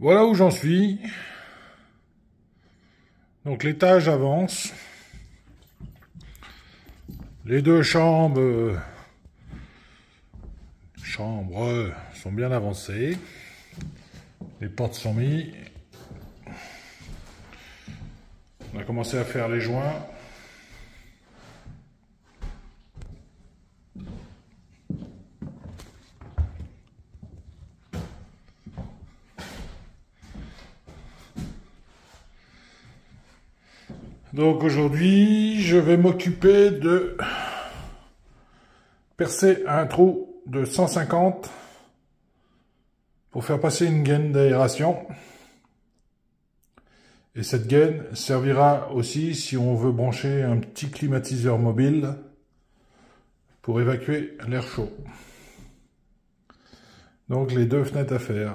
Voilà où j'en suis. Donc l'étage avance. Les deux chambres sont bien avancées. Les portes sont mises. On a commencé à faire les joints. Donc aujourd'hui, je vais m'occuper de percer un trou de 150 pour faire passer une gaine d'aération. Et cette gaine servira aussi si on veut brancher un petit climatiseur mobile pour évacuer l'air chaud. Donc les deux fenêtres à faire.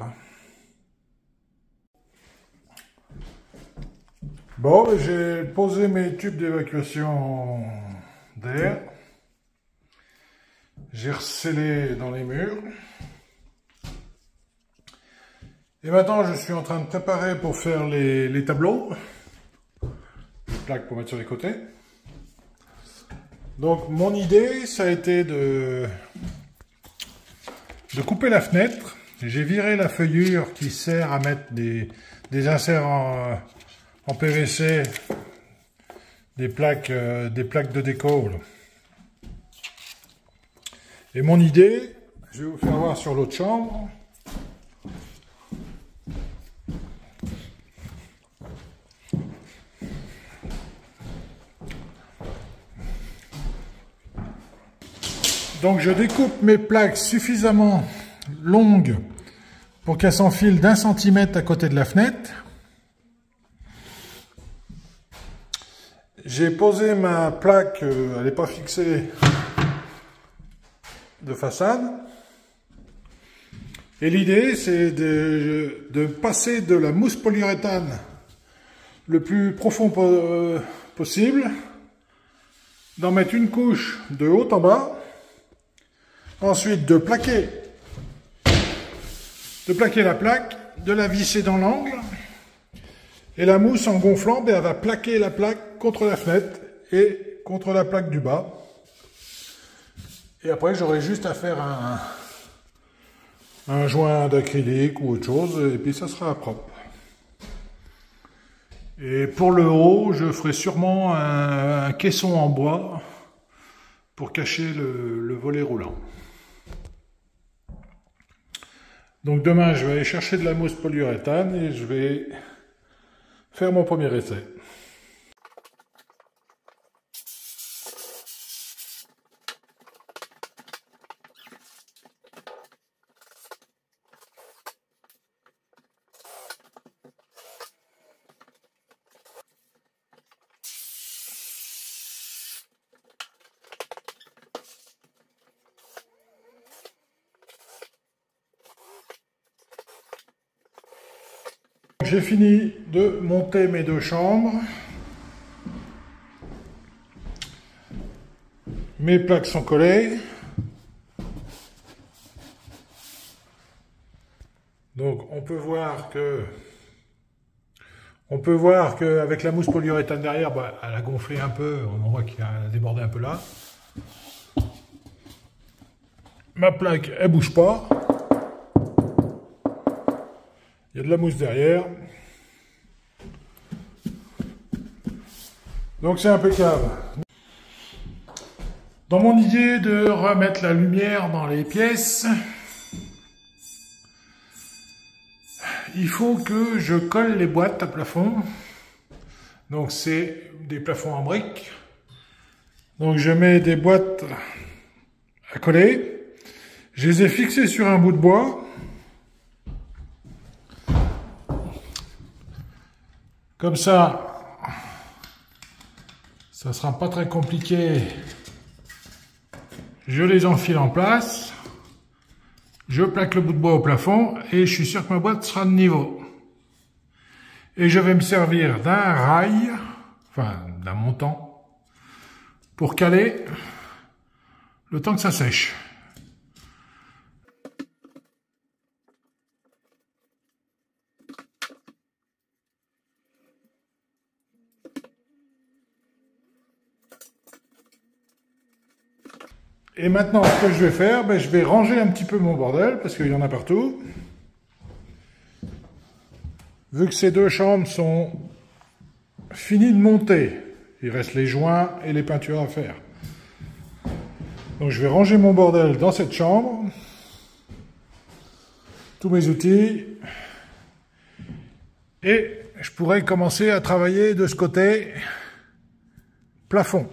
Bon, j'ai posé mes tubes d'évacuation d'air. J'ai rescellé dans les murs. Et maintenant, je suis en train de préparer pour faire les tableaux. Les plaques pour mettre sur les côtés. Donc, mon idée, ça a été de couper la fenêtre. J'ai viré la feuillure qui sert à mettre des inserts en PVC, des plaques de déco. Et mon idée, je vais vous faire voir sur l'autre chambre. Donc je découpe mes plaques suffisamment longues pour qu'elles s'enfilent d'1 centimètre à côté de la fenêtre. J'ai posé ma plaque, elle n'est pas fixée, de façade. Et l'idée, c'est de passer de la mousse polyuréthane le plus profond possible, d'en mettre une couche de haut en bas, ensuite de plaquer la plaque, de la visser dans l'angle, et la mousse en gonflant, elle va plaquer la plaque contre la fenêtre et contre la plaque du bas. Et après, j'aurai juste à faire un joint d'acrylique ou autre chose, et puis ça sera propre. Et pour le haut, je ferai sûrement un caisson en bois pour cacher le volet roulant. Donc demain, je vais aller chercher de la mousse polyuréthane et je vais faire mon premier essai. J'ai fini de monter mes deux chambres. Mes plaques sont collées. Donc on peut voir qu'avec la mousse polyuréthane derrière, elle a gonflé un peu, on voit qu'il a débordé un peu là. Ma plaque, elle bouge pas. Il y a de la mousse derrière. Donc c'est impeccable. Dans mon idée de remettre la lumière dans les pièces, il faut que je colle les boîtes à plafond. Donc c'est des plafonds en briques. Donc je mets des boîtes à coller. Je les ai fixées sur un bout de bois. Comme ça sera pas très compliqué. Je les enfile en place. Je plaque le bout de bois au plafond et je suis sûr que ma boîte sera de niveau. Et je vais me servir d'un rail, enfin d'un montant, pour caler le temps que ça sèche. Et maintenant, ce que je vais faire, je vais ranger un petit peu mon bordel, parce qu'il y en a partout. Vu que ces deux chambres sont finies de monter, il reste les joints et les peintures à faire. Donc je vais ranger mon bordel dans cette chambre. Tous mes outils. Et je pourrais commencer à travailler de ce côté plafond.